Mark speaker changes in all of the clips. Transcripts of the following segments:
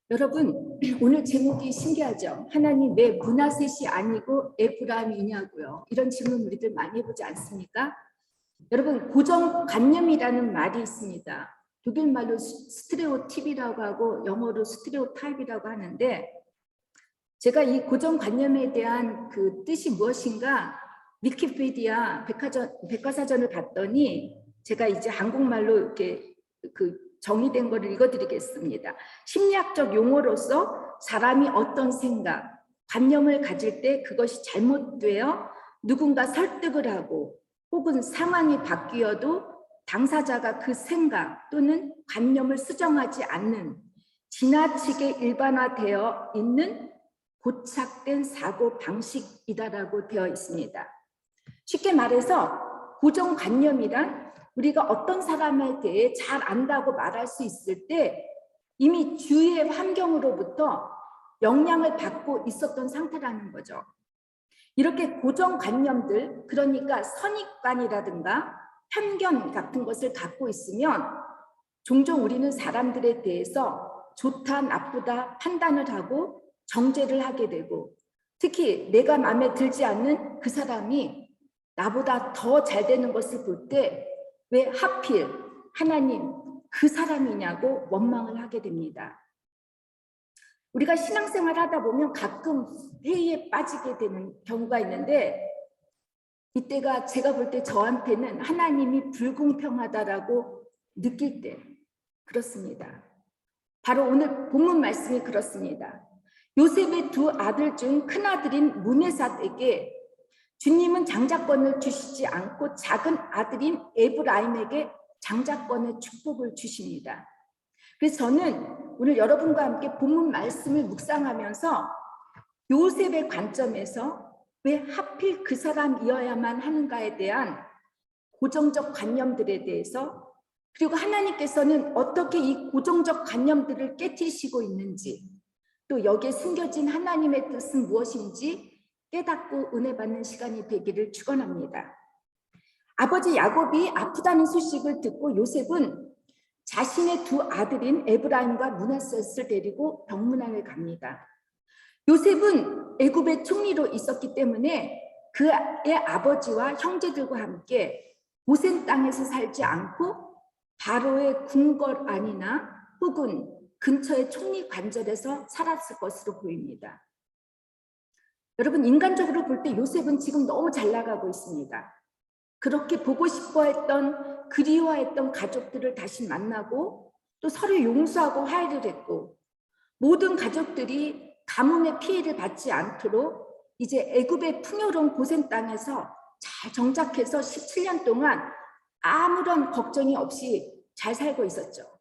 Speaker 1: 여러분, 오늘 제목이 신기하죠? 하나님 왜 므낫셋이 아니고 에브라임이냐고요. 이런 질문 우리들 많이 해보지 않습니까? 여러분, 고정관념이라는 말이 있습니다. 독일말로 스테레오팁이라고 하고 영어로 스테레오타입이라고 하는데, 제가 이 고정관념에 대한 그 뜻이 무엇인가 위키피디아 백과사전을 봤더니 제가 이제 한국말로 이렇게 정의된 거를 읽어드리겠습니다. 심리학적 용어로서 사람이 어떤 생각, 관념을 가질 때 그것이 잘못되어 누군가 설득을 하고 혹은 상황이 바뀌어도 당사자가 그 생각 또는 관념을 수정하지 않는 지나치게 일반화되어 있는 고착된 사고 방식이다라고 되어 있습니다. 쉽게 말해서 고정관념이란 우리가 어떤 사람에 대해 잘 안다고 말할 수 있을 때 이미 주위의 환경으로부터 영향을 받고 있었던 상태라는 거죠. 이렇게 고정관념들, 그러니까 선입관이라든가 편견 같은 것을 갖고 있으면 종종 우리는 사람들에 대해서 좋다, 나쁘다 판단을 하고 정죄를 하게 되고, 특히 내가 마음에 들지 않는 그 사람이 나보다 더 잘 되는 것을 볼 때 왜 하필 하나님 그 사람이냐고 원망을 하게 됩니다. 우리가 신앙생활 하다 보면 가끔 회의에 빠지게 되는 경우가 있는데, 이때가 제가 볼 때 저한테는 하나님이 불공평하다라고 느낄 때 그렇습니다. 바로 오늘 본문 말씀이 그렇습니다. 요셉의 두 아들 중 큰아들인 므낫셋에게 주님은 장자권을 주시지 않고 작은 아들인 에브라임에게 장자권의 축복을 주십니다. 그래서 저는 오늘 여러분과 함께 본문 말씀을 묵상하면서 요셉의 관점에서 왜 하필 그 사람이어야만 하는가에 대한 고정적 관념들에 대해서, 그리고 하나님께서는 어떻게 이 고정적 관념들을 깨트리시고 있는지, 또 여기에 숨겨진 하나님의 뜻은 무엇인지 깨닫고 은혜 받는 시간이 되기를 축원합니다. 아버지 야곱이 아프다는 소식을 듣고 요셉은 자신의 두 아들인 에브라임과 므낫셋을 데리고 병문안을 갑니다. 요셉은 애굽의 총리로 있었기 때문에 그의 아버지와 형제들과 함께 고센 땅에서 살지 않고 바로의 궁궐 안이나 혹은 근처의 총리 관절에서 살았을 것으로 보입니다. 여러분, 인간적으로 볼 때 요셉은 지금 너무 잘 나가고 있습니다. 그렇게 보고 싶어 했던, 그리워했던 가족들을 다시 만나고 또 서로 용서하고 화해를 했고, 모든 가족들이 가뭄의 피해를 받지 않도록 이제 애굽의 풍요로운 고센 땅에서 잘 정착해서 17년 동안 아무런 걱정이 없이 잘 살고 있었죠.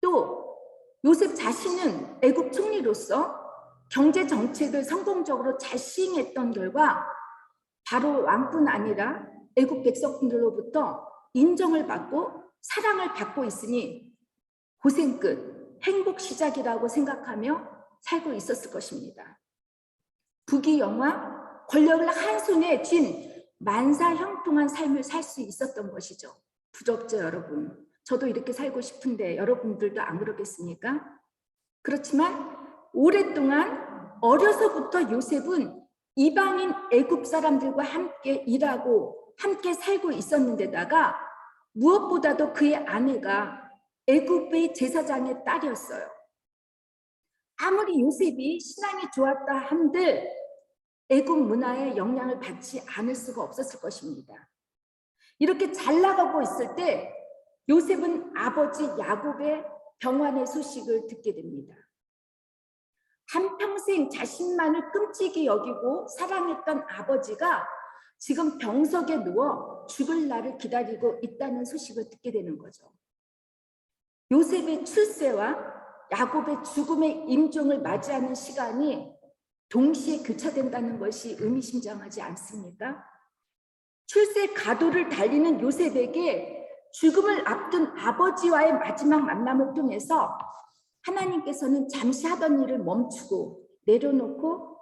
Speaker 1: 또 요셉 자신은 애굽 총리로서 경제 정책을 성공적으로 잘 시행했던 결과 바로 왕뿐 아니라 애굽 백성들로부터 인정을 받고 사랑을 받고 있으니 고생 끝, 행복 시작이라고 생각하며 살고 있었을 것입니다. 부귀영화, 권력을 한 손에 쥔 만사형통한 삶을 살 수 있었던 것이죠. 부럽죠, 여러분. 저도 이렇게 살고 싶은데 여러분들도 안 그러겠습니까? 그렇지만 오랫동안 어려서부터 요셉은 이방인 애굽 사람들과 함께 일하고 함께 살고 있었는데다가 무엇보다도 그의 아내가 애굽의 제사장의 딸이었어요. 아무리 요셉이 신앙이 좋았다 한들 애굽 문화의 영향을 받지 않을 수가 없었을 것입니다. 이렇게 잘 나가고 있을 때 요셉은 아버지 야곱의 병환의 소식을 듣게 됩니다. 한평생 자신만을 끔찍이 여기고 사랑했던 아버지가 지금 병석에 누워 죽을 날을 기다리고 있다는 소식을 듣게 되는 거죠. 요셉의 출세와 야곱의 죽음의 임종을 맞이하는 시간이 동시에 교차된다는 것이 의미심장하지 않습니까? 출세 가도를 달리는 요셉에게 죽음을 앞둔 아버지와의 마지막 만남을 통해서 하나님께서는 잠시 하던 일을 멈추고 내려놓고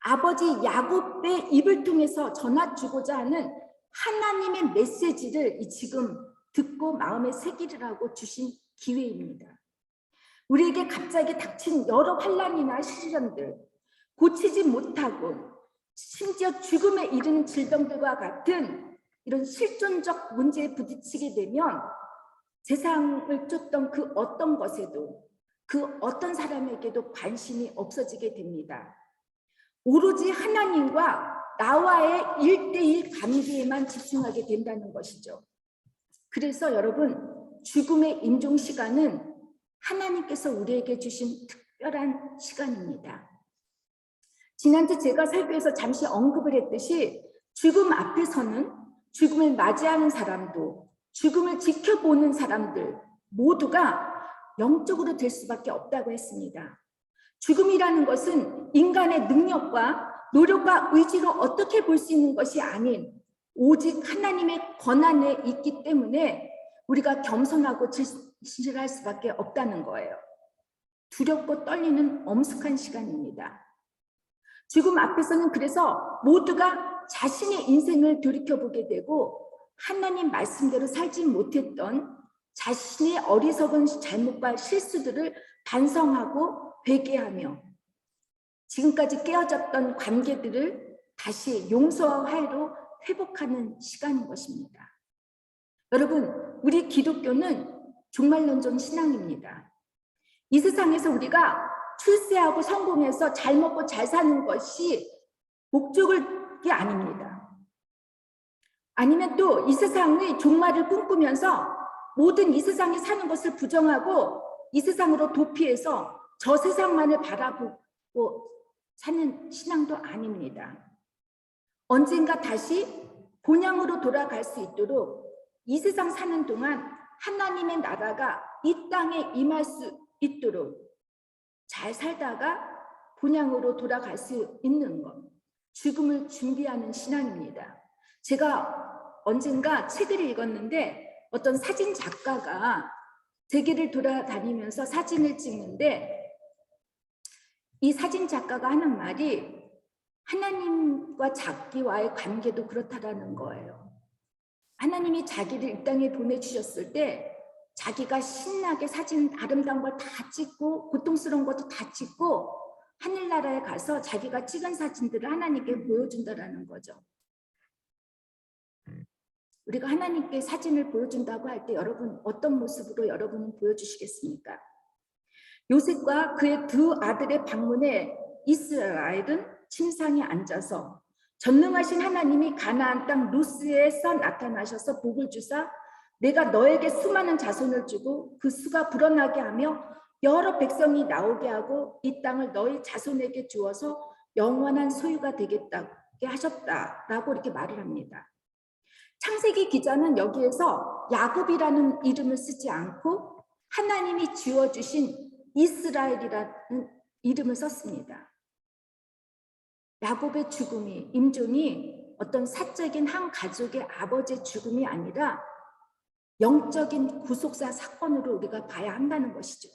Speaker 1: 아버지 야곱의 입을 통해서 전해주고자 하는 하나님의 메시지를 지금 듣고 마음에 새기라고 주신 기회입니다. 우리에게 갑자기 닥친 여러 환난이나 시련들, 고치지 못하고 심지어 죽음에 이르는 질병들과 같은 이런 실존적 문제에 부딪히게 되면 세상을 쫓던 그 어떤 것에도, 그 어떤 사람에게도 관심이 없어지게 됩니다. 오로지 하나님과 나와의 1대1 관계에만 집중하게 된다는 것이죠. 그래서 여러분, 죽음의 임종 시간은 하나님께서 우리에게 주신 특별한 시간입니다. 지난주 제가 설교에서 잠시 언급을 했듯이 죽음 앞에서는 죽음을 맞이하는 사람도 죽음을 지켜보는 사람들 모두가 영적으로 될 수밖에 없다고 했습니다. 죽음이라는 것은 인간의 능력과 노력과 의지로 어떻게 볼 수 있는 것이 아닌 오직 하나님의 권한에 있기 때문에 우리가 겸손하고 진실할 수밖에 없다는 거예요. 두렵고 떨리는 엄숙한 시간입니다. 죽음 앞에서는 그래서 모두가 자신의 인생을 돌이켜보게 되고 하나님 말씀대로 살지 못했던 자신의 어리석은 잘못과 실수들을 반성하고 회개하며 지금까지 깨어졌던 관계들을 다시 용서와 화해로 회복하는 시간인 것입니다. 여러분, 우리 기독교는 종말론적 신앙입니다. 이 세상에서 우리가 출세하고 성공해서 잘 먹고 잘 사는 것이 목적이 아닙니다. 아니면 또 이 세상의 종말을 꿈꾸면서 모든 이 세상에 사는 것을 부정하고 이 세상으로 도피해서 저 세상만을 바라보고 사는 신앙도 아닙니다. 언젠가 다시 본향으로 돌아갈 수 있도록 이 세상 사는 동안 하나님의 나라가 이 땅에 임할 수 있도록 잘 살다가 본향으로 돌아갈 수 있는 것, 죽음을 준비하는 신앙입니다. 제가 언젠가 책을 읽었는데 어떤 사진 작가가 세계를 돌아다니면서 사진을 찍는데 이 사진 작가가 하는 말이 하나님과 자기와의 관계도 그렇다라는 거예요. 하나님이 자기를 이 땅에 보내주셨을 때 자기가 신나게 사진 아름다운 걸 다 찍고 고통스러운 것도 다 찍고 하늘나라에 가서 자기가 찍은 사진들을 하나님께 보여준다라는 거죠. 우리가 하나님께 사진을 보여준다고 할 때 여러분 어떤 모습으로 여러분은 보여주시겠습니까? 요셉과 그의 두 아들의 방문에 이스라엘은 침상에 앉아서 전능하신 하나님이 가나안 땅 루스에서 나타나셔서 복을 주사 내가 너에게 수많은 자손을 주고 그 수가 불어나게 하며 여러 백성이 나오게 하고 이 땅을 너희 자손에게 주어서 영원한 소유가 되겠다게 하셨다라고 이렇게 말을 합니다. 창세기 기자는 여기에서 야곱이라는 이름을 쓰지 않고 하나님이 지어주신 이스라엘이라는 이름을 썼습니다. 야곱의 죽음이, 임종이 어떤 사적인 한 가족의 아버지의 죽음이 아니라 영적인 구속사 사건으로 우리가 봐야 한다는 것이죠.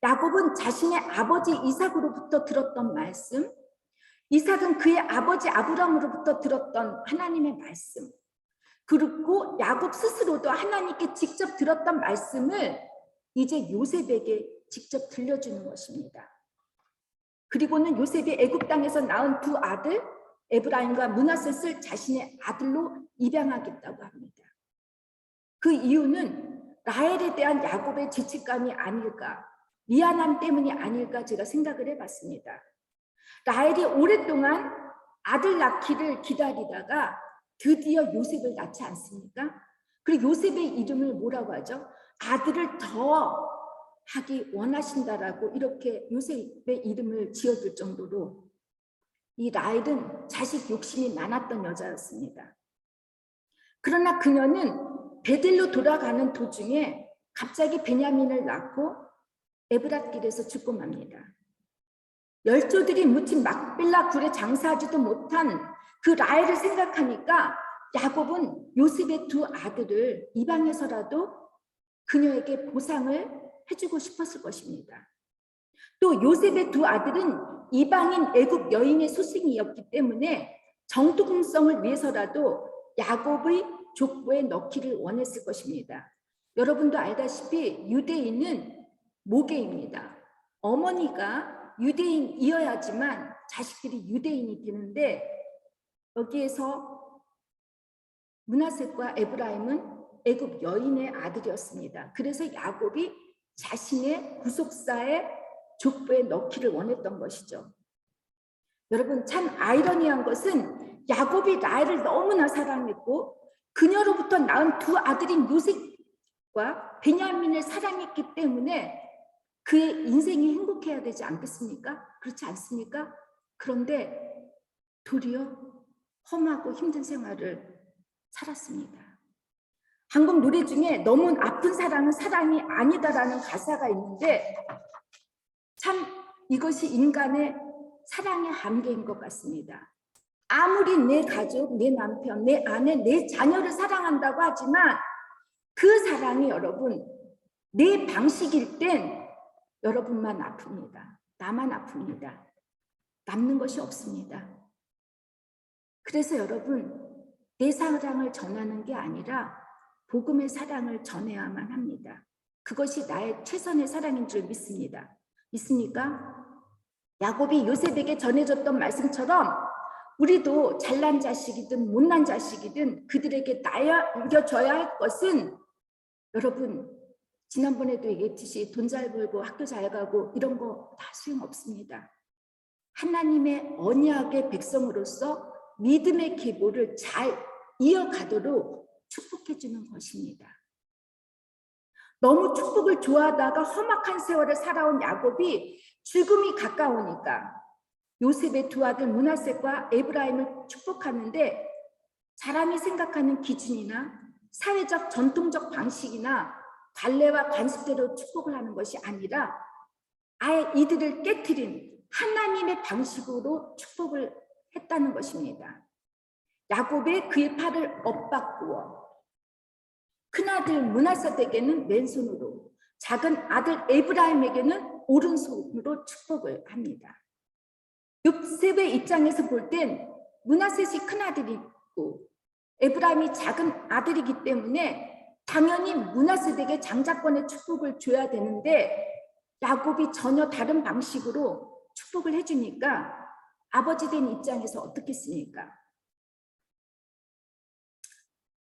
Speaker 1: 야곱은 자신의 아버지 이삭으로부터 들었던 말씀, 이삭은 그의 아버지 아브라함으로부터 들었던 하나님의 말씀, 그리고 야곱 스스로도 하나님께 직접 들었던 말씀을 이제 요셉에게 직접 들려주는 것입니다. 그리고는 요셉이 애굽 땅에서 낳은 두 아들 에브라임과 므낫셋을 자신의 아들로 입양하겠다고 합니다. 그 이유는 라헬에 대한 야곱의 죄책감이 아닐까, 미안함 때문이 아닐까 제가 생각을 해봤습니다. 라헬이 오랫동안 아들 낳기를 기다리다가 드디어 요셉을 낳지 않습니까? 그리고 요셉의 이름을 뭐라고 하죠? 아들을 더 하기 원하신다라고 이렇게 요셉의 이름을 지어줄 정도로 이 라헬은 자식 욕심이 많았던 여자였습니다. 그러나 그녀는 베델로 돌아가는 도중에 갑자기 베냐민을 낳고 에브랏길에서 죽고 맙니다. 열조들이 묻힌 막벨라 굴에 장사하지도 못한 그 라헬을 생각하니까 야곱은 요셉의 두 아들을 이방해서라도 그녀에게 보상을 해주고 싶었을 것입니다. 또 요셉의 두 아들은 이방인 애굽 여인의 소생이었기 때문에 정통성을 위해서라도 야곱의 족보에 넣기를 원했을 것입니다. 여러분도 알다시피 유대인은 모계입니다. 어머니가 유대인이어야지만 자식들이 유대인이 되는데 여기에서 므낫세과 에브라임은 애굽 여인의 아들이었습니다. 그래서 야곱이 자신의 구속사의 족보에 넣기를 원했던 것이죠. 여러분, 참 아이러니한 것은 야곱이 라헬을 너무나 사랑했고 그녀로부터 낳은 두 아들인 요셉과 베냐민을 사랑했기 때문에 그의 인생이 행복해야 되지 않겠습니까? 그렇지 않습니까? 그런데 도리어 험하고 힘든 생활을 살았습니다. 한국 노래 중에 너무 아픈 사랑은 사랑이 아니다라는 가사가 있는데 참 이것이 인간의 사랑의 한계인 것 같습니다. 아무리 내 가족, 내 남편, 내 아내, 내 자녀를 사랑한다고 하지만 그 사랑이 여러분 내 방식일 땐 여러분만 아픕니다. 나만 아픕니다. 남는 것이 없습니다. 그래서 여러분 내 사랑을 전하는 게 아니라 복음의 사랑을 전해야만 합니다. 그것이 나의 최선의 사랑인 줄 믿습니다. 믿습니까? 야곱이 요셉에게 전해줬던 말씀처럼 우리도 잘난 자식이든 못난 자식이든 그들에게 남겨줘야 할 것은 여러분 지난번에도 얘기했듯이 돈 잘 벌고 학교 잘 가고 이런 거 다 소용없습니다. 하나님의 언약의 백성으로서 믿음의 계보를 잘 이어가도록 축복해 주는 것입니다. 너무 축복을 좋아하다가 험악한 세월을 살아온 야곱이 죽음이 가까우니까 요셉의 두 아들 므낫세과 에브라임을 축복하는데 사람이 생각하는 기준이나 사회적 전통적 방식이나 관례와 관습대로 축복을 하는 것이 아니라 아예 이들을 깨트린 하나님의 방식으로 축복을 했다는 것입니다. 야곱의 그의 팔을 엇바꾸어 큰아들 므낫세에게는 왼손으로 작은 아들 에브라임에게는 오른손으로 축복을 합니다. 요셉의 입장에서 볼 땐 므낫셋이 큰아들이고 에브라임이 작은 아들이기 때문에 당연히 므낫셋에게 장자권의 축복을 줘야 되는데 야곱이 전혀 다른 방식으로 축복을 해주니까 아버지 된 입장에서 어떻겠습니까?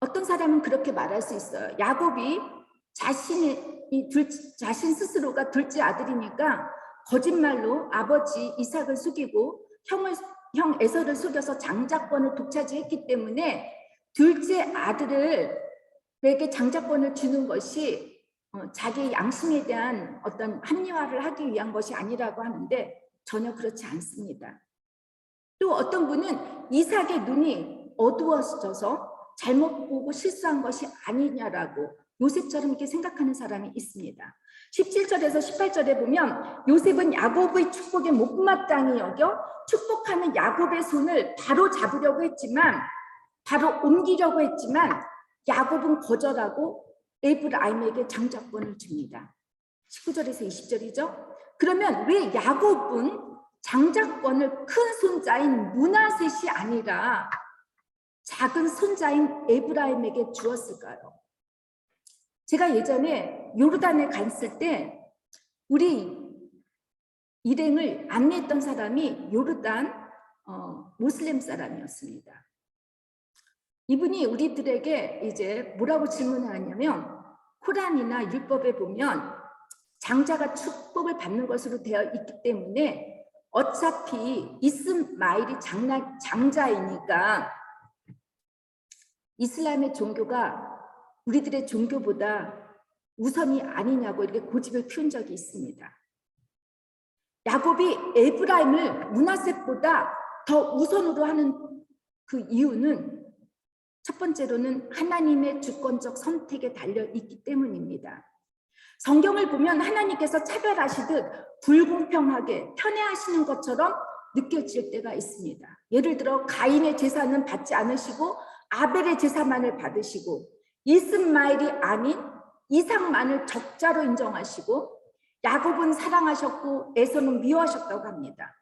Speaker 1: 어떤 사람은 그렇게 말할 수 있어요. 야곱이 자신 스스로가 둘째 아들이니까 거짓말로 아버지 이삭을 속이고 형 에서를 속여서 장자권을 독차지했기 때문에 둘째 아들에게 장자권을 주는 것이 자기의 양심에 대한 어떤 합리화를 하기 위한 것이 아니라고 하는데 전혀 그렇지 않습니다. 또 어떤 분은 이삭의 눈이 어두워져서 잘못 보고 실수한 것이 아니냐라고 요셉처럼 이렇게 생각하는 사람이 있습니다. 17절에서 18절에 보면 요셉은 야곱의 축복에 못마땅히 여겨 축복하는 야곱의 손을 바로 잡으려고 했지만 바로 옮기려고 했지만 야곱은 거절하고 에브라임에게 장자권을 줍니다. 19절에서 20절이죠. 그러면 왜 야곱은 장자권을 큰 손자인 므낫셋이 아니라 작은 손자인 에브라임에게 주었을까요? 제가 예전에 요르단에 갔을 때 우리 일행을 안내했던 사람이 요르단 모슬렘 사람이었습니다. 이분이 우리들에게 이제 뭐라고 질문을 하냐면 코란이나 율법에 보면 장자가 축복을 받는 것으로 되어 있기 때문에 어차피 이스마일이 장자이니까 이슬람의 종교가 우리들의 종교보다 우선이 아니냐고 이렇게 고집을 피운 적이 있습니다. 야곱이 에브라임을 므낫셋보다 더 우선으로 하는 그 이유는 첫 번째로는 하나님의 주권적 선택에 달려 있기 때문입니다. 성경을 보면 하나님께서 차별하시듯 불공평하게 편애하시는 것처럼 느껴질 때가 있습니다. 예를 들어 가인의 제사는 받지 않으시고 아벨의 제사만을 받으시고 이스마엘이 아닌 이삭만을 적자로 인정하시고 야곱은 사랑하셨고 에서는 미워하셨다고 합니다.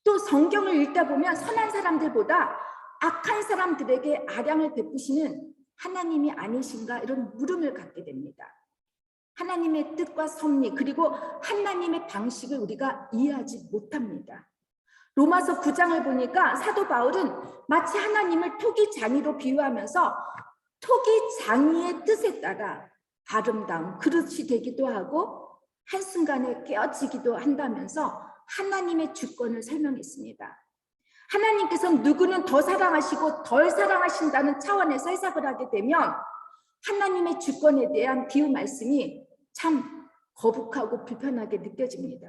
Speaker 1: 또 성경을 읽다 보면 선한 사람들보다 악한 사람들에게 아량을 베푸시는 하나님이 아니신가 이런 물음을 갖게 됩니다. 하나님의 뜻과 섭리 그리고 하나님의 방식을 우리가 이해하지 못합니다. 로마서 9장을 보니까 사도 바울은 마치 하나님을 토기장이로 비유하면서 토기장이의 뜻에 따라 아름다운 그릇이 되기도 하고 한순간에 깨어지기도 한다면서 하나님의 주권을 설명했습니다. 하나님께서는 누구는 더 사랑하시고 덜 사랑하신다는 차원에서 해석을 하게 되면 하나님의 주권에 대한 비유 말씀이 참 거북하고 불편하게 느껴집니다.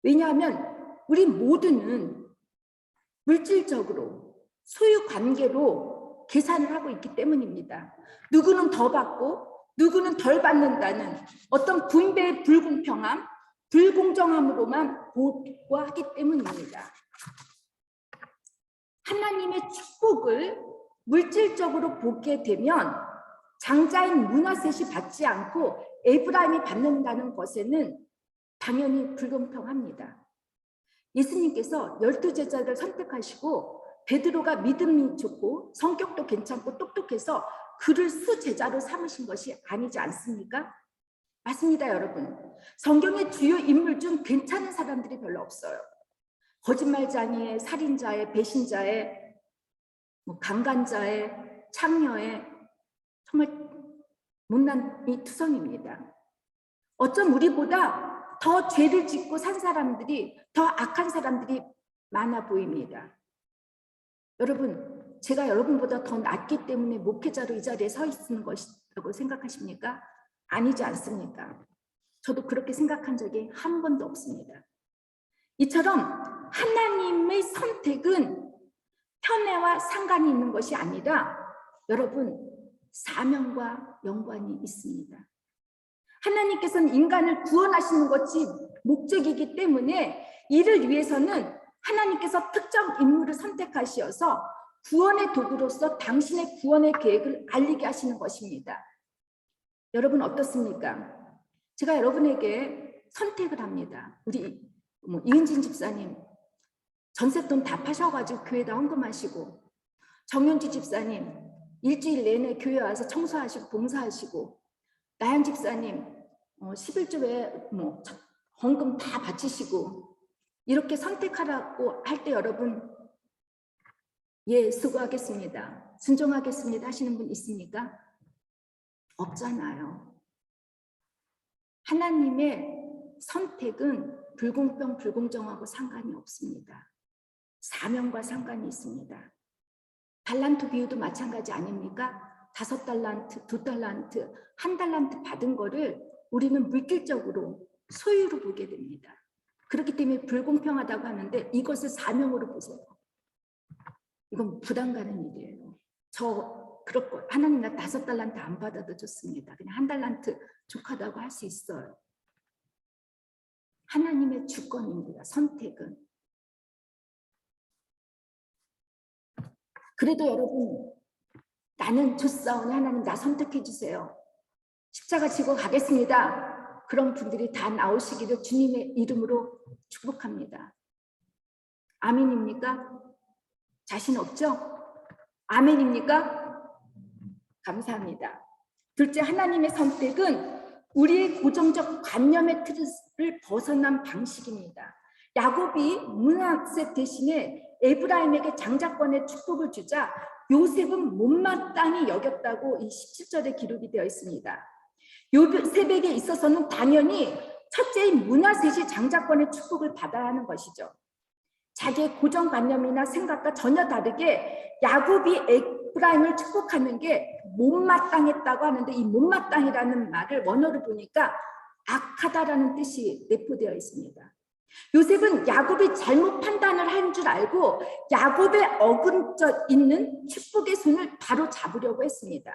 Speaker 1: 왜냐하면 우리 모두는 물질적으로 소유 관계로 계산을 하고 있기 때문입니다. 누구는 더 받고 누구는 덜 받는다는 어떤 분배의 불공평함, 불공정함으로만 보고하기 때문입니다. 하나님의 축복을 물질적으로 보게 되면 장자인 므낫셋이 받지 않고 에브라임이 받는다는 것에는 당연히 불공평합니다. 예수님께서 12제자를 선택하시고 베드로가 믿음이 좋고 성격도 괜찮고 똑똑해서 그를 수제자로 삼으신 것이 아니지 않습니까? 맞습니다, 여러분. 성경의 주요 인물 중 괜찮은 사람들이 별로 없어요. 거짓말쟁이의, 살인자의, 배신자의, 강간자의, 창녀의 정말 못난이 투성입니다. 어쩜 우리보다 더 죄를 짓고 산 사람들이, 더 악한 사람들이 많아 보입니다. 여러분, 제가 여러분보다 더 낫기 때문에 목회자로 이 자리에 서 있는 것이라고 생각하십니까? 아니지 않습니까? 저도 그렇게 생각한 적이 한 번도 없습니다. 이처럼 하나님의 선택은 편애와 상관이 있는 것이 아니라 여러분, 사명과 연관이 있습니다. 하나님께서는 인간을 구원하시는 것이 목적이기 때문에 이를 위해서는 하나님께서 특정 인물을 선택하시어서 구원의 도구로서 당신의 구원의 계획을 알리게 하시는 것입니다. 여러분 어떻습니까? 제가 여러분에게 선택을 합니다. 우리 이은진 집사님 전셋돈 다 파셔가지고 교회에다 헌금하시고, 정윤지 집사님 일주일 내내 교회 와서 청소하시고 봉사하시고, 나연 집사님 11조에 헌금 다 바치시고, 이렇게 선택하라고 할 때 여러분 예 수고하겠습니다, 순종하겠습니다 하시는 분 있습니까? 없잖아요. 하나님의 선택은 불공평 불공정하고 상관이 없습니다. 사명과 상관이 있습니다. 달란트 비유도 마찬가지 아닙니까? 5달란트, 2달란트, 1달란트 받은 거를 우리는 물질적으로 소유로 보게 됩니다. 그렇기 때문에 불공평하다고 하는데 이것을 사명으로 보세요. 이건 부담 가는 일이에요. 저 그렇고 하나님 나 5달란트 안 받아도 좋습니다. 그냥 1달란트 족하다고 할 수 있어요. 하나님의 주권입니다. 선택은. 그래도 여러분, 나는 좋사오니 하나님 나 선택해 주세요, 십자가 지고 가겠습니다, 그런 분들이 다 나오시기를 주님의 이름으로 축복합니다. 아멘입니까? 자신 없죠? 아멘입니까? 감사합니다. 둘째, 하나님의 선택은 우리의 고정적 관념의 틀을 벗어난 방식입니다. 야곱이 므낫셋 대신에 에브라임에게 장자권의 축복을 주자 요셉은 못마땅히 여겼다고 이 17절에 기록이 되어 있습니다. 요셉에게 있어서는 당연히 첫째인 므낫셋이 장자권의 축복을 받아야 하는 것이죠. 자기의 고정관념이나 생각과 전혀 다르게 야곱이 에브라임을 축복하는 게 못마땅했다고 하는데, 이 못마땅이라는 말을 원어로 보니까 악하다라는 뜻이 내포되어 있습니다. 요셉은 야곱이 잘못 판단을 한 줄 알고 야곱의 어근져 있는 축복의 손을 바로 잡으려고 했습니다.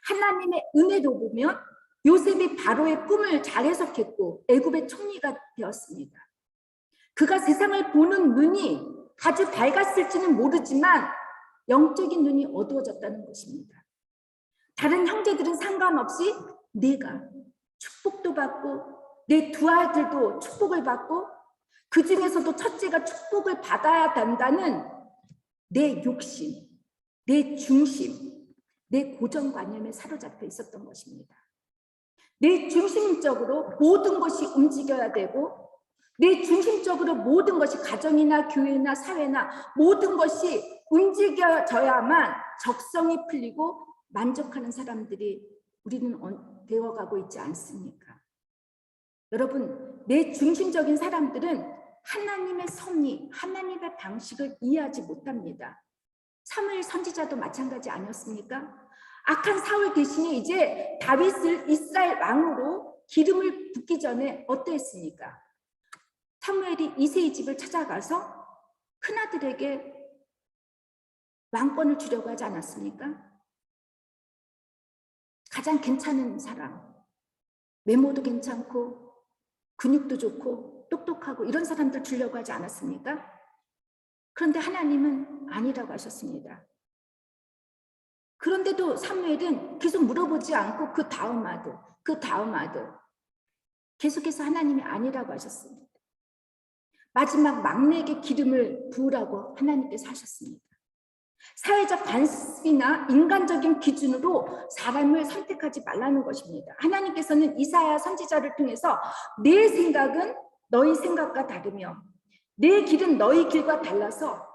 Speaker 1: 하나님의 은혜로 보면 요셉이 바로의 꿈을 잘 해석했고 애굽의 총리가 되었습니다. 그가 세상을 보는 눈이 아주 밝았을지는 모르지만 영적인 눈이 어두워졌다는 것입니다. 다른 형제들은 상관없이 내가 축복도 받고 내 두 아들도 축복을 받고 그 중에서도 첫째가 축복을 받아야 된다는 내 욕심, 내 중심, 내 고정관념에 사로잡혀 있었던 것입니다. 내 중심적으로 모든 것이 움직여야 되고 내 중심적으로 모든 것이 가정이나 교회나 사회나 모든 것이 움직여져야만 적성이 풀리고 만족하는 사람들이 우리는 되어가고 있지 않습니까? 여러분, 내 중심적인 사람들은 하나님의 섭리, 하나님의 방식을 이해하지 못합니다. 사무엘 선지자도 마찬가지 아니었습니까? 악한 사울 대신에 이제 다윗을 이스라엘 왕으로 기름을 붓기 전에 어떠했습니까? 사무엘이 이새의 집을 찾아가서 큰아들에게 왕권을 주려고 하지 않았습니까? 가장 괜찮은 사람, 외모도 괜찮고 근육도 좋고 똑똑하고 이런 사람들 주려고 하지 않았습니까? 그런데 하나님은 아니라고 하셨습니다. 그런데도 사무엘은 계속 물어보지 않고 그 다음 아들 계속해서 하나님이 아니라고 하셨습니다. 마지막 막내에게 기름을 부으라고 하나님께서 하셨습니다. 사회적 관습이나 인간적인 기준으로 사람을 선택하지 말라는 것입니다. 하나님께서는 이사야 선지자를 통해서 내 생각은 너희 생각과 다르며 내 길은 너희 길과 달라서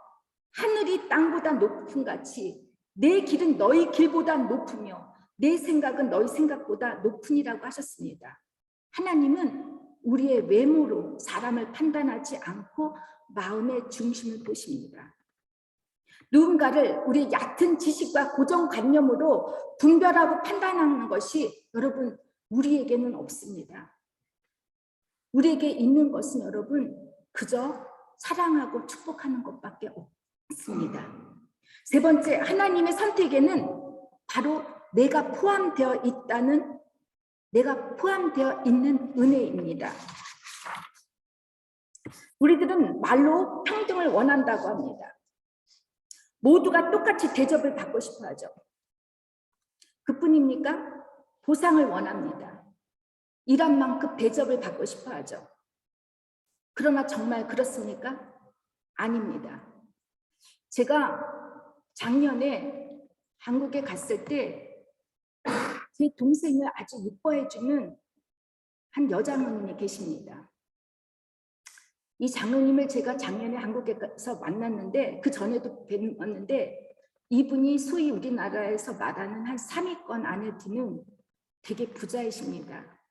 Speaker 1: 하늘이 땅보다 높은 같이 내 길은 너희 길보다 높으며 내 생각은 너희 생각보다 높으니라고 하셨습니다. 하나님은 우리의 외모로 사람을 판단하지 않고 마음의 중심을 보십니다. 누군가를 우리의 얕은 지식과 고정관념으로 분별하고 판단하는 것이 여러분 우리에게는 없습니다. 우리에게 있는 것은 여러분 그저 사랑하고 축복하는 것밖에 없습니다. 세 번째, 하나님의 선택에는 바로 내가 포함되어 있는 은혜입니다. 우리들은 말로 평등을 원한다고 합니다. 모두가 똑같이 대접을 받고 싶어 하죠. 그뿐입니까? 보상을 원합니다. 일한 만큼 대접을 받고 싶어 하죠. 그러나 정말 그렇습니까? 아닙니다. 제가 작년에 한국에 갔을 때 제 동생을 아주 이뻐해주는 한 여장로님이 계십니다. 이 장로님을 제가 작년에 한국에서 만났는데 그 전에도 뵀는데 이분이 소위 우리나라에서 말하는 한 3위권 안에 드는 되게 부자이십니다.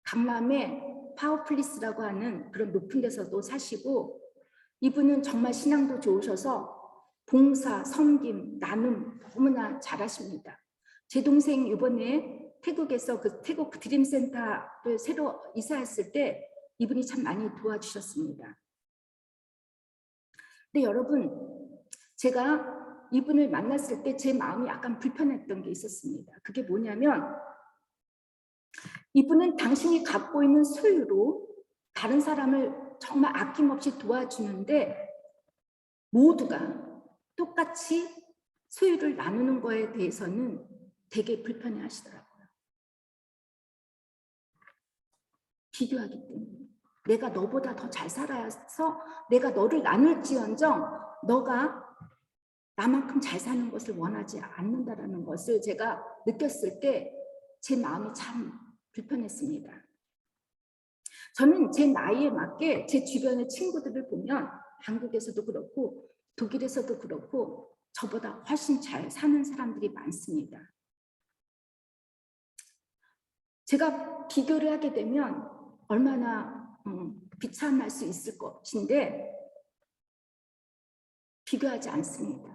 Speaker 1: 강남에 파워플리스라고 하는 그런 높은 데서도 사시고 이분은 정말 신앙도 좋으셔서 봉사, 섬김, 나눔 너무나 잘하십니다. 제 동생 이번에 태국에서 그 태국 드림센터를 새로 이사했을 때 이분이 참 많이 도와주셨습니다. 근데 여러분 제가 이분을 만났을 때 제 마음이 약간 불편했던 게 있었습니다. 그게 뭐냐면 이분은 당신이 갖고 있는 소유로 다른 사람을 정말 아낌없이 도와주는데 모두가 똑같이 소유를 나누는 거에 대해서는 되게 불편해 하시더라고요. 비교하기 때문에. 내가 너보다 더 잘 살아서 내가 너를 나눌지언정 너가 나만큼 잘 사는 것을 원하지 않는다라는 것을 제가 느꼈을 때 제 마음이 참 불편했습니다. 저는 제 나이에 맞게 제 주변의 친구들을 보면 한국에서도 그렇고 독일에서도 그렇고 저보다 훨씬 잘 사는 사람들이 많습니다. 제가 비교를 하게 되면 얼마나 비참할 수 있을 것인데 비교하지 않습니다.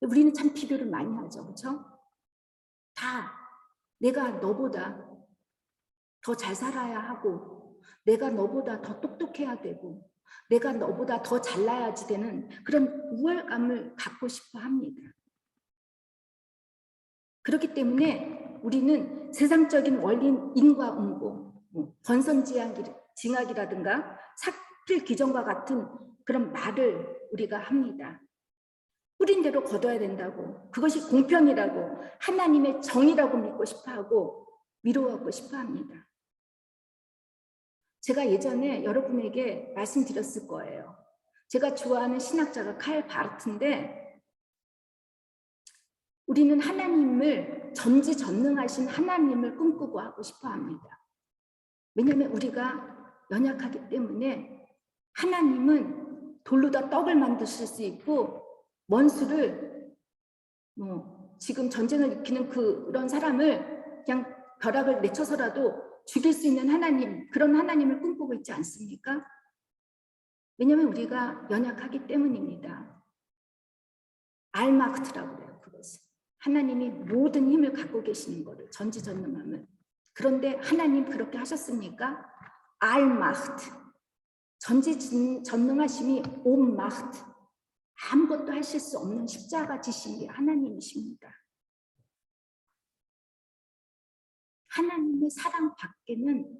Speaker 1: 우리는 참 비교를 많이 하죠. 그렇죠? 다 내가 너보다 더 잘 살아야 하고 내가 너보다 더 똑똑해야 되고 내가 너보다 더 잘나야지 되는 그런 우월감을 갖고 싶어 합니다. 그렇기 때문에 우리는 세상적인 원리인 인과응보, 권선징악이라든가 사필귀정과 같은 그런 말을 우리가 합니다. 뿌린 대로 거둬야 된다고, 그것이 공평이라고, 하나님의 정의라고 믿고 싶어하고 위로하고 싶어합니다. 제가 예전에 여러분에게 말씀드렸을 거예요. 제가 좋아하는 신학자가 칼 바르트인데 우리는 하나님을 전지전능하신 하나님을 꿈꾸고 하고 싶어 합니다. 왜냐하면 우리가 연약하기 때문에 하나님은 돌로다 떡을 만드실 수 있고 원수를 지금 전쟁을 일으키는 그런 사람을 그냥 벼락을 내쳐서라도 죽일 수 있는 하나님, 그런 하나님을 꿈꾸고 있지 않습니까? 왜냐하면 우리가 연약하기 때문입니다. 알마크트라고 그래요. 그것은 하나님이 모든 힘을 갖고 계시는 것을, 전지전능함을. 그런데 하나님 그렇게 하셨습니까? 알마크트, 전지전능하심이 옴마크트, 아무것도 하실 수 없는 십자가 지신 게 하나님이십니다. 하나님의 사랑 밖에는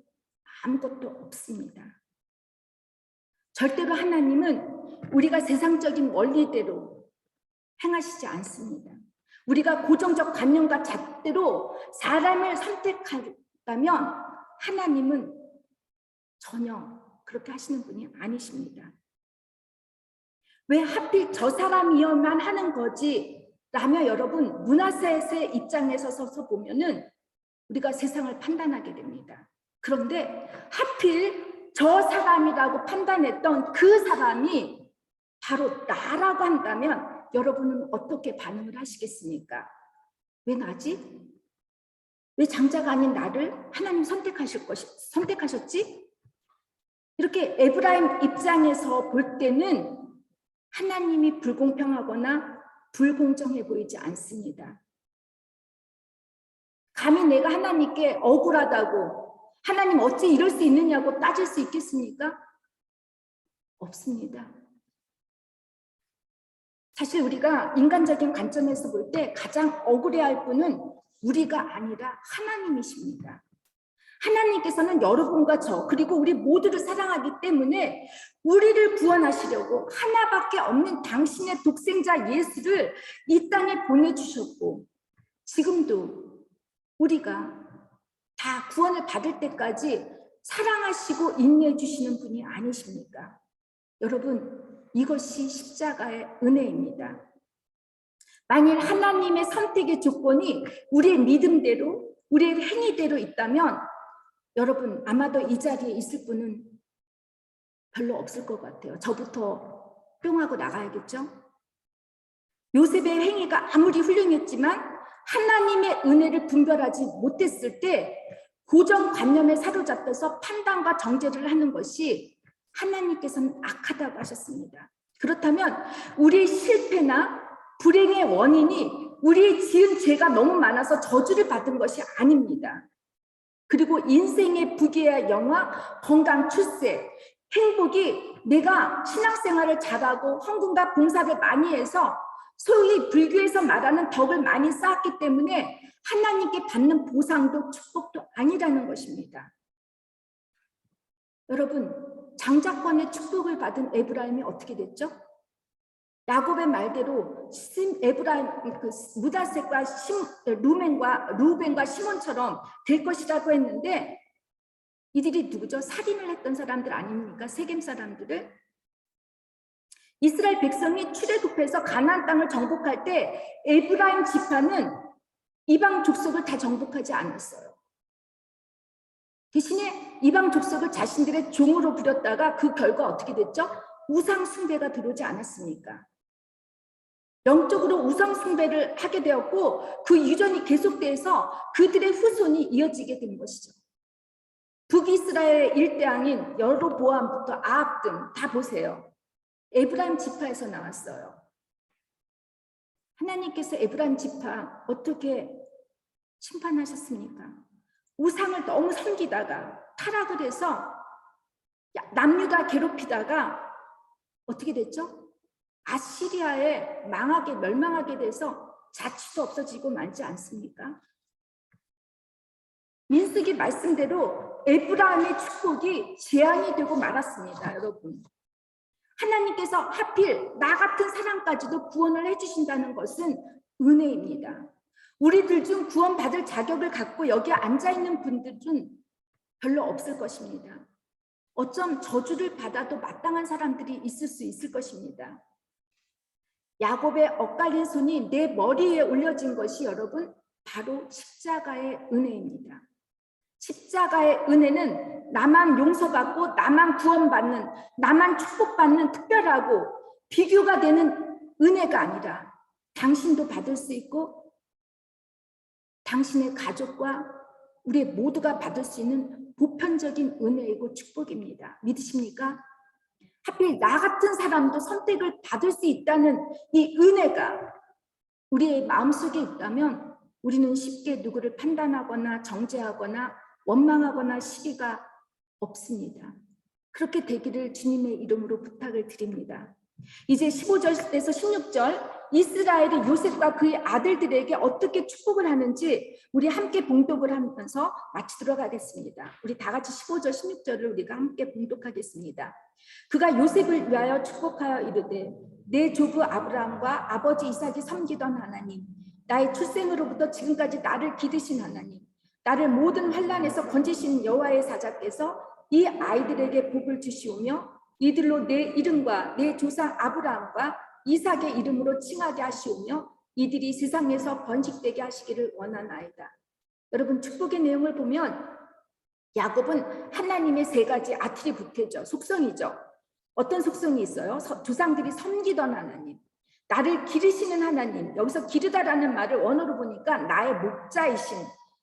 Speaker 1: 아무것도 없습니다. 절대로 하나님은 우리가 세상적인 원리대로 행하시지 않습니다. 우리가 고정적 관념과 잣대로 사람을 선택한다면 하나님은 전혀 그렇게 하시는 분이 아니십니다. 왜 하필 저 사람이어만 하는 거지? 라며 여러분, 므낫세의 입장에서 서서 보면은 우리가 세상을 판단하게 됩니다. 그런데 하필 저 사람이라고 판단했던 그 사람이 바로 나라고 한다면 여러분은 어떻게 반응을 하시겠습니까? 왜 나지? 왜 장자가 아닌 나를 하나님 선택하셨지? 이렇게 에브라임 입장에서 볼 때는 하나님이 불공평하거나 불공정해 보이지 않습니다. 감히 내가 하나님께 억울하다고 하나님 어찌 이럴 수 있느냐고 따질 수 있겠습니까? 없습니다. 사실 우리가 인간적인 관점에서 볼 때 가장 억울해할 분은 우리가 아니라 하나님이십니다. 하나님께서는 여러분과 저 그리고 우리 모두를 사랑하기 때문에 우리를 구원하시려고 하나밖에 없는 당신의 독생자 예수를 이 땅에 보내주셨고 지금도 우리가 다 구원을 받을 때까지 사랑하시고 인내해 주시는 분이 아니십니까? 여러분, 이것이 십자가의 은혜입니다. 만일 하나님의 선택의 조건이 우리의 믿음대로, 우리의 행위대로 있다면 여러분, 아마도 이 자리에 있을 분은 별로 없을 것 같아요. 저부터 뿅 하고 나가야겠죠? 요셉의 행위가 아무리 훌륭했지만 하나님의 은혜를 분별하지 못했을 때 고정관념에 사로잡혀서 판단과 정죄를 하는 것이 하나님께서는 악하다고 하셨습니다. 그렇다면 우리의 실패나 불행의 원인이 우리의 지은 죄가 너무 많아서 저주를 받은 것이 아닙니다. 그리고 인생의 부귀와 영화, 건강, 출세, 행복이 내가 신앙생활을 잘하고 헌금과 봉사를 많이 해서 소위 불교에서 말하는 덕을 많이 쌓았기 때문에 하나님께 받는 보상도 축복도 아니라는 것입니다. 여러분, 장자권의 축복을 받은 에브라임이 어떻게 됐죠? 야곱의 말대로 에브라임, 므낫세과 루벤과 시몬처럼 될 것이라고 했는데 이들이 누구죠? 살인을 했던 사람들 아닙니까? 세겜 사람들을. 이스라엘 백성이 출애굽해서 가나안 땅을 정복할 때 에브라임 지파는 이방 족속을 다 정복하지 않았어요. 대신에 이방 족속을 자신들의 종으로 부렸다가 그 결과 어떻게 됐죠? 우상 숭배가 들어오지 않았습니까? 영적으로 우상 숭배를 하게 되었고 그 유전이 계속돼서 그들의 후손이 이어지게 된 것이죠. 북이스라엘 일대왕인 여로보암부터 아합 등 다 보세요. 에브라임 지파에서 나왔어요. 하나님께서 에브라임 지파 어떻게 심판하셨습니까? 우상을 너무 섬기다가 타락을 해서 남유다 괴롭히다가 어떻게 됐죠? 아시리아에 멸망하게 돼서 자취도 없어지고 많지 않습니까? 민수기 말씀대로 에브라임의 축복이 재앙이 되고 말았습니다. 여러분, 하나님께서 하필 나 같은 사람까지도 구원을 해주신다는 것은 은혜입니다. 우리들 중 구원받을 자격을 갖고 여기 앉아있는 분들은 별로 없을 것입니다. 어쩜 저주를 받아도 마땅한 사람들이 있을 수 있을 것입니다. 야곱의 엇갈린 손이 내 머리에 올려진 것이 여러분 바로 십자가의 은혜입니다. 십자가의 은혜는 나만 용서받고 나만 구원받는, 나만 축복받는 특별하고 비교가 되는 은혜가 아니라 당신도 받을 수 있고 당신의 가족과 우리 모두가 받을 수 있는 보편적인 은혜이고 축복입니다. 믿으십니까? 하필 나 같은 사람도 선택을 받을 수 있다는 이 은혜가 우리의 마음속에 있다면 우리는 쉽게 누구를 판단하거나 정죄하거나 원망하거나 시기가 없습니다. 그렇게 되기를 주님의 이름으로 부탁을 드립니다. 이제 15절에서 16절 이스라엘이 요셉과 그의 아들들에게 어떻게 축복을 하는지 우리 함께 봉독을 하면서 마치도록 하겠습니다. 우리 다 같이 15절 16절을 우리가 함께 봉독하겠습니다. 그가 요셉을 위하여 축복하여 이르되 내 조부 아브라함과 아버지 이삭이 섬기던 하나님, 나의 출생으로부터 지금까지 나를 기르신 하나님, 나를 모든 환난에서 건지신 여호와의 사자께서 이 아이들에게 복을 주시오며 이들로 내 이름과 내 조상 아브라함과 이삭의 이름으로 칭하게 하시오며 이들이 세상에서 번식되게 하시기를 원하나이다. 여러분, 축복의 내용을 보면 야곱은 하나님의 세 가지 아트리부트죠. 속성이죠. 어떤 속성이 있어요? 조상들이 섬기던 하나님, 나를 기르시는 하나님. 여기서 기르다라는 말을 원어로 보니까 나의 목자이신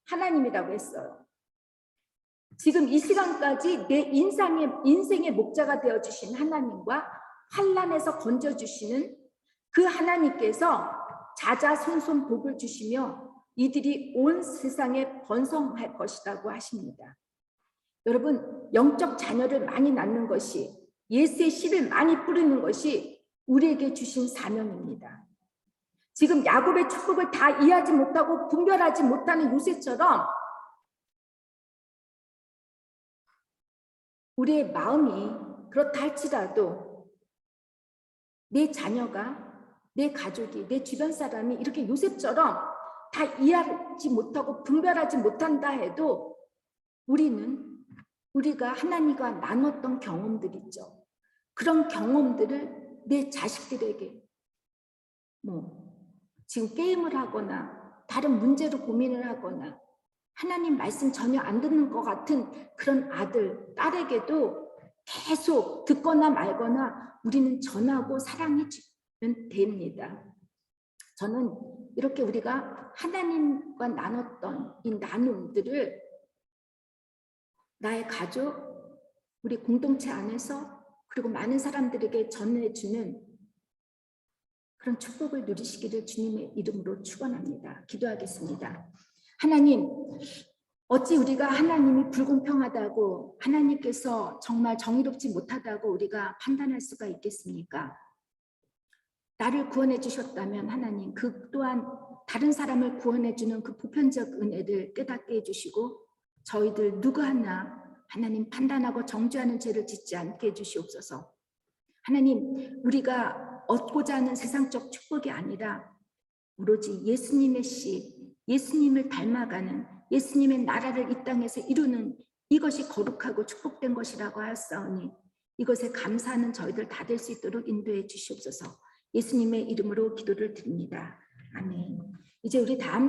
Speaker 1: 하나님이라고 했어요. 지금 이 시간까지 내 인생의 목자가 되어주신 하나님과 환난에서 건져주시는 그 하나님께서 자자손손 복을 주시며 이들이 온 세상에 번성할 것이라고 하십니다. 여러분, 영적 자녀를 많이 낳는 것이, 예수의 씨를 많이 뿌리는 것이 우리에게 주신 사명입니다. 지금 야곱의 축복을 다 이해하지 못하고 분별하지 못하는 요셉처럼 우리의 마음이 그렇다 할지라도 내 자녀가, 내 가족이, 내 주변 사람이 이렇게 요셉처럼 다 이해하지 못하고 분별하지 못한다 해도 우리가 하나님과 나눴던 경험들 있죠. 그런 경험들을 내 자식들에게 지금 게임을 하거나 다른 문제로 고민을 하거나 하나님 말씀 전혀 안 듣는 것 같은 그런 아들, 딸에게도 계속 듣거나 말거나 우리는 전하고 사랑해 주면 됩니다. 저는 이렇게 우리가 하나님과 나눴던 이 나눔들을 나의 가족, 우리 공동체 안에서 그리고 많은 사람들에게 전해주는 그런 축복을 누리시기를 주님의 이름으로 축원합니다. 기도하겠습니다. 하나님, 어찌 우리가 하나님이 불공평하다고, 하나님께서 정말 정의롭지 못하다고 우리가 판단할 수가 있겠습니까? 나를 구원해 주셨다면 하나님, 그 또한 다른 사람을 구원해 주는 그 보편적 은혜를 깨닫게 해주시고 저희들 누구 하나 하나님 판단하고 정죄하는 죄를 짓지 않게 해주시옵소서. 하나님, 우리가 얻고자 하는 세상적 축복이 아니라 오로지 예수님의 씨, 예수님을 닮아가는 예수님의 나라를 이 땅에서 이루는 이것이 거룩하고 축복된 것이라고 하였사오니 이것에 감사하는 저희들 다 될 수 있도록 인도해 주시옵소서. 예수님의 이름으로 기도를 드립니다. 아멘. 이제 우리 다 함께